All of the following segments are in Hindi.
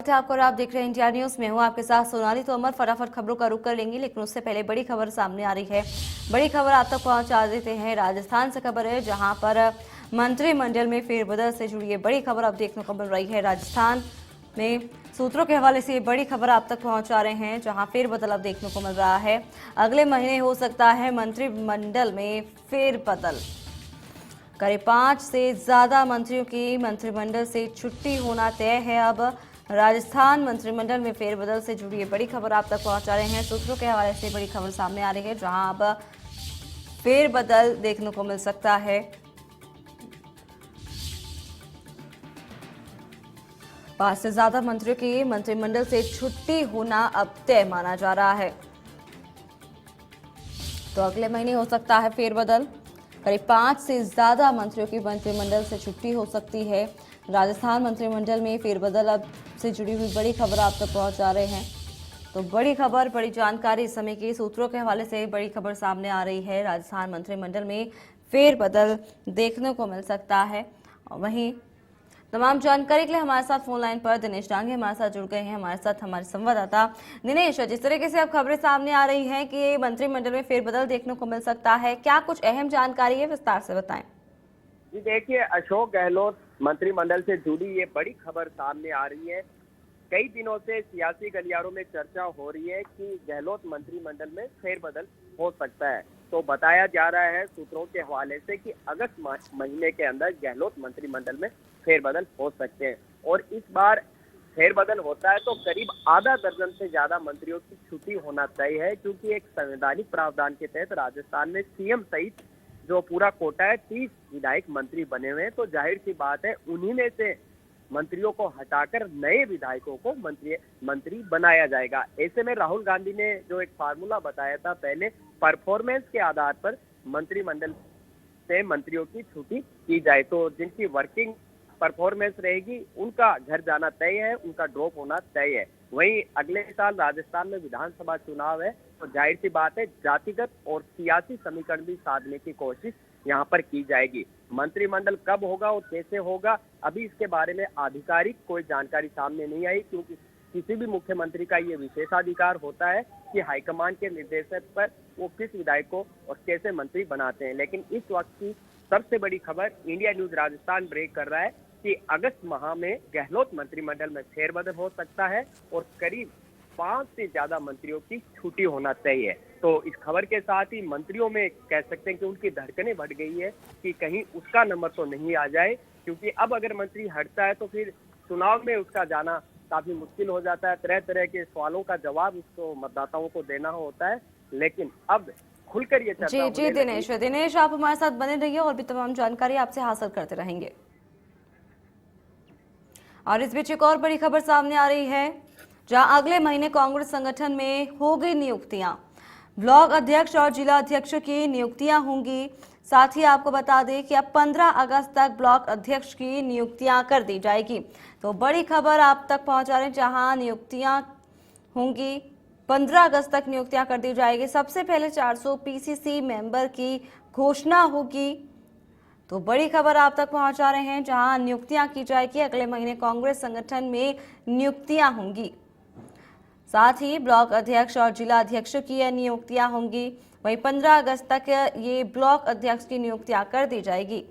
स्वागत है आपको और आप देख रहे हैं इंडिया न्यूज में हूं आपके साथ सोनाली तोमर। फटाफट खबरों का रुख कर लेंगे, लेकिन उससे पहले बड़ी खबर सामने आ रही है। बड़ी खबर आप तक पहुंचा देते हैं। राजस्थान से खबर है, जहां पर मंत्रिमंडल में फेरबदल से जुड़ी बड़ी खबर अब देखने को मिल रही है। राजस्थान में सूत्रों के हवाले से बड़ी खबर आप तक पहुंचा रहे हैं, जहां फेरबदल अब देखने को मिल रहा है। अगले महीने हो सकता है मंत्रिमंडल में फेरबदल। करीब 5 से ज्यादा मंत्रियों की मंत्रिमंडल से छुट्टी होना तय है। अब राजस्थान मंत्रिमंडल में फेरबदल से जुड़ी बड़ी खबर आप तक पहुंचा रहे हैं। सूत्रों के हवाले से बड़ी खबर सामने आ रही है, जहां अब फेरबदल देखने को मिल सकता है। 5 से ज्यादा मंत्रियों की मंत्रिमंडल से छुट्टी होना अब तय माना जा रहा है। तो अगले महीने हो सकता है फेरबदल। करीब 5 से ज्यादा मंत्रियों की मंत्रिमंडल से छुट्टी हो सकती है। राजस्थान मंत्रिमंडल में फेरबदल अब से जुड़ी हुई बड़ी खबर आप तक पहुंचा रहे हैं। तो बड़ी खबर, बड़ी जानकारी इस समय की सूत्रों के हवाले से बड़ी खबर सामने आ रही है। राजस्थान मंत्रिमंडल में फेरबदल देखने को मिल सकता है। वहीं तमाम जानकारी के लिए हमारे साथ फोन लाइन पर दिनेश डांगे हमारे साथ जुड़ गए हैं। हमारे साथ हमारे संवाददाता दिनेश, जिस तरीके से अब खबरें सामने आ रही हैं कि मंत्रिमंडल में फेरबदल देखने को मिल सकता है, क्या कुछ अहम जानकारी है, विस्तार से बताएं। जी देखिए, अशोक गहलोत मंत्रिमंडल से जुड़ी ये बड़ी खबर सामने आ रही है। कई दिनों से सियासी गलियारों में चर्चा हो रही है कि गहलोत मंत्रिमंडल में फेरबदल हो सकता है। तो बताया जा रहा है सूत्रों के हवाले से कि अगस्त महीने के अंदर गहलोत मंत्रिमंडल में फेरबदल हो सकते हैं। और इस बार फेरबदल होता है तो करीब आधा दर्जन से ज्यादा मंत्रियों की छुट्टी होना तय है, क्योंकि एक संवैधानिक प्रावधान के तहत राजस्थान में सीएम सहित जो पूरा कोटा है 30 विधायक मंत्री बने हुए हैं। तो जाहिर सी बात है उन्हीं में से मंत्रियों को हटाकर नए विधायकों को मंत्री बनाया जाएगा। ऐसे में राहुल गांधी ने जो एक फार्मूला बताया था पहले, परफॉर्मेंस के आधार पर मंत्रिमंडल से मंत्रियों की छुट्टी की जाए, तो जिनकी वर्किंग परफॉर्मेंस रहेगी उनका घर जाना तय है, उनका ड्रॉप होना तय है। वहीं अगले साल राजस्थान में विधानसभा चुनाव है, तो जाहिर सी बात है जातिगत और सियासी समीकरण भी साधने की कोशिश यहाँ पर की जाएगी। मंत्रिमंडल कब होगा और कैसे होगा, अभी इसके बारे में आधिकारिक कोई जानकारी सामने नहीं आई, क्योंकि किसी भी मुख्यमंत्री का ये विशेषाधिकार होता है कि हाईकमान के निर्देशन पर वो किस विधायक को और कैसे मंत्री बनाते हैं। लेकिन इस वक्त की सबसे बड़ी खबर इंडिया न्यूज राजस्थान ब्रेक कर रहा है कि अगस्त माह में गहलोत मंत्रिमंडल में फेरबदल हो सकता है और करीब 5 से ज्यादा मंत्रियों की छुट्टी होना तय है। तो इस खबर के साथ ही मंत्रियों में कह सकते हैं कि उनकी धड़कनें बढ़ गई है कि कहीं उसका नंबर तो नहीं आ जाए, क्योंकि अब अगर मंत्री हटता है तो फिर चुनाव में उसका जाना काफी मुश्किल हो जाता है। तरह तरह के सवालों का जवाब उसको मतदाताओं को देना होता है। लेकिन अब खुलकर ये चर्चा जी दिनेश, आप हमारे साथ बने रहिए और भी तमाम जानकारी आपसे हासिल करते रहेंगे। और इस बीच एक और बड़ी खबर सामने आ रही है, जहां अगले महीने कांग्रेस संगठन में होगी नियुक्तियां। ब्लॉक अध्यक्ष और जिला अध्यक्ष की नियुक्तियां होंगी। साथ ही आपको बता दें कि अब 15 अगस्त तक ब्लॉक अध्यक्ष की नियुक्तियां कर दी जाएगी। तो बड़ी खबर आप तक पहुंचा रहे हैं, जहां नियुक्तियां होंगी 15 अगस्त तक नियुक्तियां कर दी जाएगी। सबसे पहले 400 पीसीसी मेंबर की घोषणा होगी। तो बड़ी खबर आप तक पहुंचा रहे हैं, जहां नियुक्तियां की जाएगी। अगले महीने कांग्रेस संगठन में नियुक्तियां होंगी। साथ ही ब्लॉक अध्यक्ष और जिला अध्यक्ष की नियुक्तियां होंगी। वहीं 15 अगस्त तक ये ब्लॉक अध्यक्ष की नियुक्तियां कर दी जाएगी।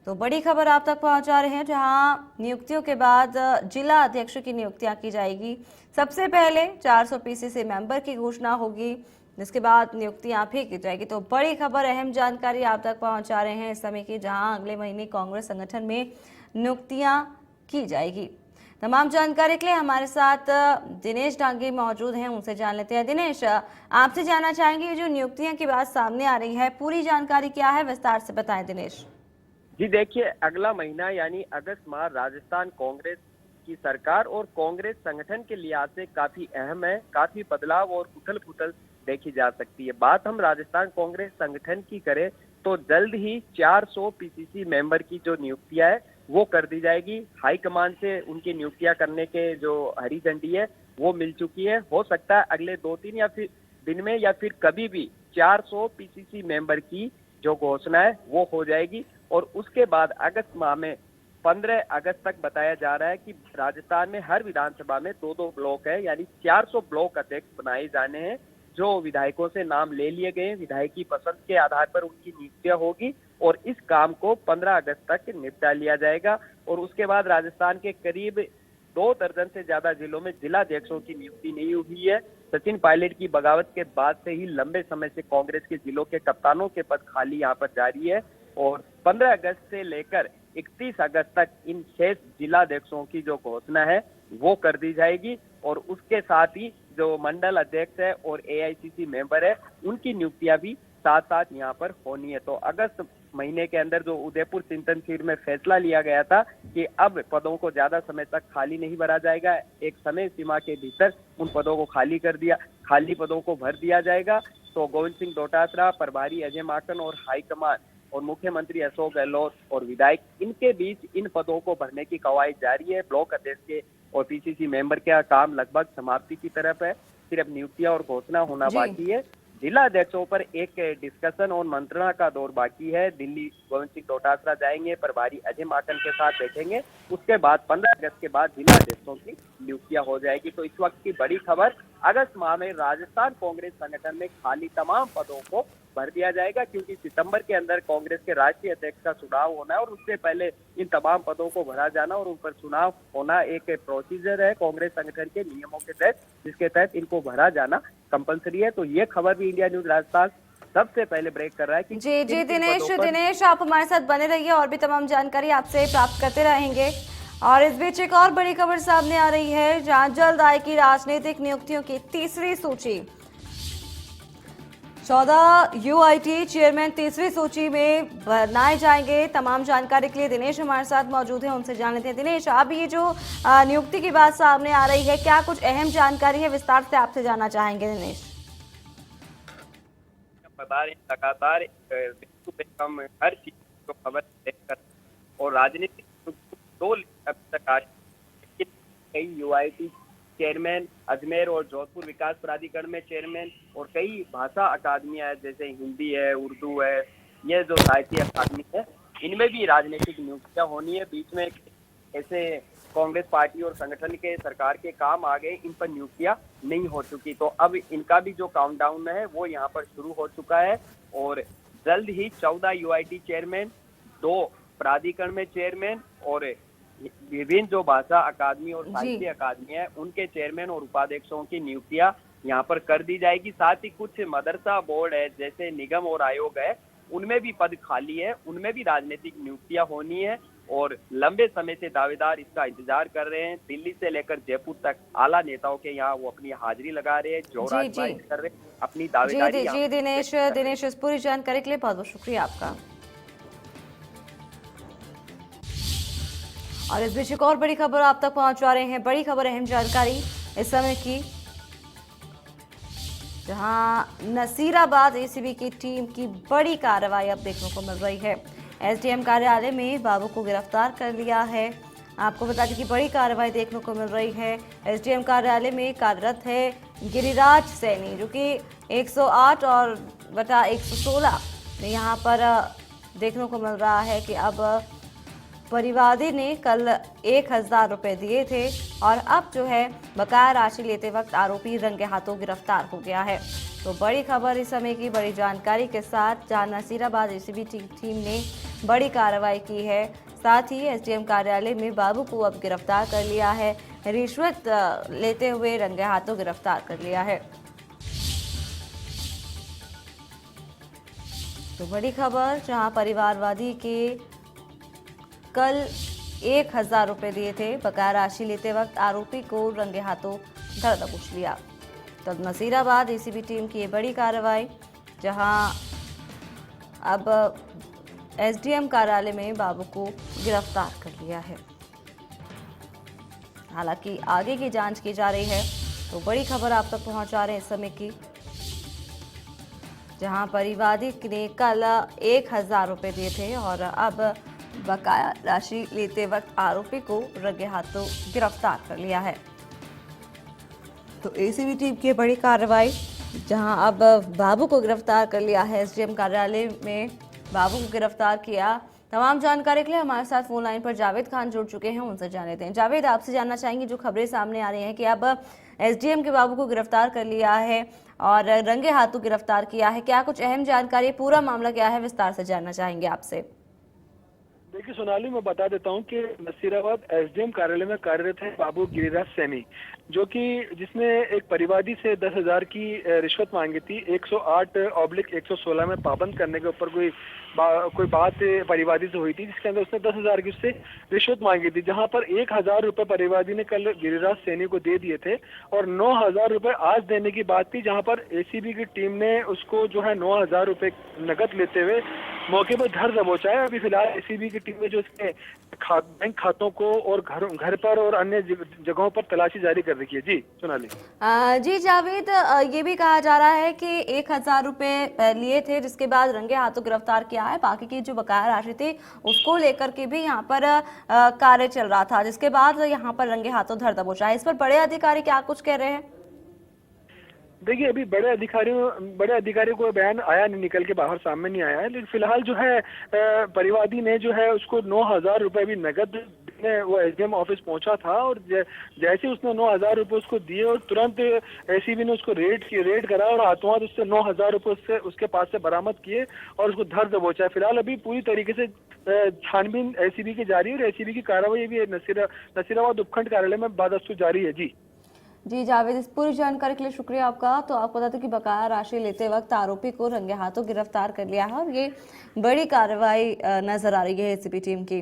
तो बड़ी खबर आप तक पहुंचा रहे हैं, जहां नियुक्तियों के बाद जिला अध्यक्ष की नियुक्तियां की जाएगी। सबसे पहले 400 पीसीसी मेंबर की घोषणा होगी, जिसके बाद नियुक्तियां भी की जाएगी। तो बड़ी खबर, अहम जानकारी आप तक पहुंचा रहे हैं इस समय की, जहां अगले महीने कांग्रेस संगठन में नियुक्तियां की जाएगी। तमाम जानकारी के लिए हमारे साथ दिनेश डांगे मौजूद हैं, उनसे जान लेते हैं। दिनेश, आपसे जानना चाहेंगे, जो नियुक्तियां की बात सामने आ रही है, पूरी जानकारी क्या है, विस्तार से बताएं दिनेश। जी देखिए, अगला महीना यानी अगस्त माह राजस्थान कांग्रेस की सरकार और कांग्रेस संगठन के लिहाज से काफी अहम है। काफी बदलाव और उथल पुथल देखी जा सकती है। बात हम राजस्थान कांग्रेस संगठन की करें तो जल्द ही 400 पीसीसी मेंबर की जो नियुक्तियां है वो कर दी जाएगी। हाईकमान से उनकी नियुक्तियां करने के जो हरी झंडी है वो मिल चुकी है। हो सकता है अगले 2-3 या फिर दिन में या फिर कभी भी 400 पीसीसी मेंबर की जो घोषणा है वो हो जाएगी। और उसके बाद अगस्त माह में 15 अगस्त तक बताया जा रहा है कि राजस्थान में हर विधानसभा में 2-2 ब्लॉक है, यानी 400 ब्लॉक अध्यक्ष बनाए जाने हैं, जो विधायकों से नाम ले लिए गए। विधायक की पसंद के आधार पर उनकी नियुक्तियां होगी और इस काम को 15 अगस्त तक निपटा लिया जाएगा। और उसके बाद राजस्थान के करीब 2 दर्जन से ज्यादा जिलों में जिलाध्यक्षों की नियुक्ति नहीं हुई है। सचिन पायलट की बगावत के बाद से ही लंबे समय से कांग्रेस के जिलों के कप्तानों के पद खाली यहाँ पर जारी है और 15 अगस्त से लेकर 31 अगस्त तक इन शेष जिलाध्यक्षों की जो घोषणा है वो कर दी जाएगी और उसके साथ ही जो मंडल अध्यक्ष है और एआईसीसी मेंबर है उनकी नियुक्तियां भी साथ साथ यहाँ पर होनी है। तो अगस्त महीने के अंदर जो उदयपुर चिंतन शिविर में फैसला लिया गया था कि अब पदों को ज्यादा समय तक खाली नहीं भरा जाएगा, एक समय सीमा के भीतर उन पदों को खाली पदों को भर दिया जाएगा। तो गोविंद सिंह डोटासरा, प्रभारी अजय माकन और हाईकमान और मुख्यमंत्री अशोक गहलोत और विधायक, इनके बीच इन पदों को भरने की कवायद जारी है। ब्लॉक अध्यक्ष के और पीसीसी मेंबर का काम लगभग समाप्ति की तरफ है, सिर्फ नियुक्तियां और घोषणा होना बाकी है। जिला अध्यक्षों पर एक डिस्कशन और मंत्रणा का दौर बाकी है। दिल्ली गोविंद सिंह डोटासरा जाएंगे, प्रभारी अजय माकन के साथ बैठेंगे, उसके बाद 15 अगस्त के बाद जिला अध्यक्षों की नियुक्तियां हो जाएगी। तो इस वक्त की बड़ी खबर, अगस्त माह में राजस्थान कांग्रेस संगठन में खाली तमाम पदों को भर दिया जाएगा, क्योंकि सितंबर के अंदर कांग्रेस के राष्ट्रीय अध्यक्ष का चुनाव होना है और उससे पहले इन तमाम पदों को भरा जाना और उन पर चुनाव होना एक प्रोसीजर है कांग्रेस संगठन के नियमों के तहत, जिसके तहत इनको भरा जाना कंपलसरी है। तो ये खबर भी इंडिया न्यूज राजस्थान सबसे पहले ब्रेक कर रहा है कि जी दिनेश आप हमारे साथ बने रहिए और भी तमाम जानकारी आपसे प्राप्त करते रहेंगे। और इस बीच एक और बड़ी खबर सामने आ रही है, जहां जल्द आएगी राजनीतिक नियुक्तियों की तीसरी सूची। 14 यूआईटी चेयरमैन तीसरी सूची में बनाए जाएंगे। तमाम जानकारी के लिए दिनेश हमारे साथ मौजूद हैं, उनसे जान लेते हैं। दिनेश, अब ये जो नियुक्ति की बात सामने आ रही है, क्या कुछ अहम जानकारी है, विस्तार से आपसे जानना चाहेंगे दिनेश। लगातार हम हर चीज को खबर देखकर और राजनीतिक 2 तक कई यूआईटी चेयरमैन, अजमेर और जोधपुर विकास प्राधिकरण में चेयरमैन और कई भाषा अकादमियां है, जैसे हिंदी है, उर्दू है, ये जो साहित्य अकादमी है, इनमें भी राजनीतिक नियुक्तियां होनी है। बीच में ऐसे कांग्रेस पार्टी और संगठन के सरकार के काम आ गए, इन पर नियुक्तियां नहीं हो चुकी, तो अब इनका भी जो काउंटडाउन है वो यहाँ पर शुरू हो चुका है और जल्द ही 14 यूआईटी चेयरमैन, 2 प्राधिकरण में चेयरमैन और विभिन्न जो भाषा अकादमी और साहित्य अकादमी है उनके चेयरमैन और उपाध्यक्षों की नियुक्तियां यहाँ पर कर दी जाएगी। साथ ही कुछ मदरसा बोर्ड है, जैसे निगम और आयोग है, उनमें भी पद खाली है, उनमें भी राजनीतिक नियुक्तियां होनी है और लंबे समय से दावेदार इसका इंतजार कर रहे हैं। दिल्ली से लेकर जयपुर तक आला नेताओं के यहाँ वो अपनी हाजिरी लगा रहे हैं, जोर कर रहे हैं अपनी दावेदारी। जी दिनेश, इस पूरी जानकारी के लिए बहुत बहुत शुक्रिया आपका। और इस बीच एक और बड़ी खबर आप तक पहुंचा रहे हैं, बड़ी खबर, अहम जानकारी इस समय की, जहां नसीराबाद एसीबी की टीम की बड़ी कार्रवाई अब देखने को मिल रही है। एसडीएम कार्यालय में बाबू को गिरफ्तार कर लिया है। आपको बता दें कि बड़ी कार्रवाई देखने को मिल रही है। एसडीएम कार्यालय में कार्यरत है गिरिराज सैनी, जो कि 108 और बटा 116 में यहाँ पर देखने को मिल रहा है कि अब परिवादी ने कल 1000 रुपए दिए थे और अब जो है बकाया राशि लेते वक्त आरोपी रंगे हाथों गिरफ्तार हो गया है। तो बड़ी खबर इस समय की, बड़ी जानकारी के साथ, जहां नसीराबाद एसीबी टीम ने बड़ी कार्रवाई की है। साथ ही एसडीएम कार्यालय में बाबू को अब गिरफ्तार कर लिया है, रिश्वत लेते हुए रंगे हाथों गिरफ्तार कर लिया है। तो बड़ी खबर, जहां परिवारवादी के कल 1000 रुपए दिए थे, बकाया राशि लेते वक्त आरोपी को रंगे हाथों धर दबोच लिया। तब नसीराबाद एसीबी टीम की ये बड़ी कार्रवाई, जहां अब एसडीएम कार्यालय में बाबू को गिरफ्तार कर लिया है। हालांकि आगे की जांच की जा रही है। तो बड़ी खबर आप तक पहुंचा रहे हैं इस समय की, जहां परिवादी ने कल 1000 रुपए दिए थे और अब बकाया राशि लेते वक्त आरोपी को रंगे हाथों गिरफ्तार कर लिया है। तो एसीबी टीम की बड़ी कार्रवाई, जहां अब बाबू को गिरफ्तार कर लिया है। एसडीएम कार्यालय में बाबू को गिरफ्तार किया तमाम जानकारी के लिए हमारे साथ फोन लाइन पर जावेद खान जुड़ चुके हैं, उनसे जान लेते हैं। जावेद, आपसे जानना चाहेंगे, जो खबरें सामने आ रही हैं कि अब एसडीएम के बाबू को गिरफ्तार कर लिया है और रंगे हाथों गिरफ्तार किया है, क्या कुछ अहम जानकारी, पूरा मामला क्या है, विस्तार से जानना चाहेंगे आपसे। देखिए सोनाली, मैं बता देता हूं कि नसीराबाद एसडीएम कार्यालय में कार्यरत है बाबू गिरिराज सैनी, जो कि जिसने एक परिवादी से 10,000 की रिश्वत मांगी थी। 108/116 में पाबंद करने के ऊपर कोई बात परिवादी से हुई थी, जिसके अंदर उसने 10,000 की उससे रिश्वत मांगी थी, जहां पर 1,000 रुपए परिवादी ने कल गिरिराज सैनी को दे दिए थे और 9,000 रुपए आज देने की बात थी, जहां पर एसीबी की टीम ने उसको जो है 9,000 रुपए नकद लेते हुए मौके पर धर दबोचा है। अभी फिलहाल एसीबी की टीम ने जो इसके बैंक खातों को और घर पर और अन्य जगहों पर तलाशी जारी कर रखी है। जी सोनाली। जी जावेद, ये भी कहा जा रहा है कि 1,000 रुपए लिए थे, जिसके बाद रंगे हाथों गिरफ्तार किया है। बाकी की जो बकाया राशि थी उसको लेकर के भी यहाँ पर कार्य चल रहा था, जिसके बाद यहाँ पर रंगे हाथों धर दबोचा है। इस पर बड़े अधिकारी क्या कुछ कह रहे हैं? देखिए, अभी बड़े अधिकारियों को बयान आया नहीं, निकल के बाहर सामने नहीं आया है, लेकिन फिलहाल जो है परिवादी ने जो है उसको 9,000 रुपए भी नगद वो एसडीएम ऑफिस पहुंचा था और जैसे उसने 9,000 रुपए उसको दिए और तुरंत एसीबी ने उसको रेड करा और हाथों हाथ उससे 9,000 रुपए उसके पास से बरामद किए और उसको धर दबोचा है। फिलहाल अभी पूरी तरीके से छानबीन एसीबी की जारी है और एसीबी की कार्रवाई भी नसीराबाद उपखंड कार्यालय में बदस्तूर जारी है। जी जावेद, इस पूरी जानकारी के लिए शुक्रिया आपका। तो आपको बता दें कि बकाया राशि लेते वक्त आरोपी को रंगे हाथों गिरफ्तार कर लिया है और ये बड़ी कार्रवाई नजर आ रही है एसीबी टीम की।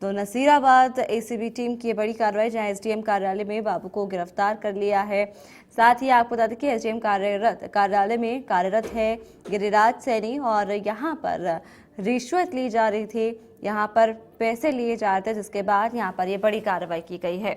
तो नसीराबाद एसीबी टीम की ये बड़ी कार्रवाई, जहां एसडीएम कार्यालय में बाबू को गिरफ्तार कर लिया है। साथ ही आपको बता दें कि एसडीएम कार्यालय में कार्यरत है गिरिराज सैनी और यहाँ पर रिश्वत ली जा रही थी, यहाँ पर पैसे लिए जा रहे थे, जिसके बाद यहाँ पर ये बड़ी कार्रवाई की गई है।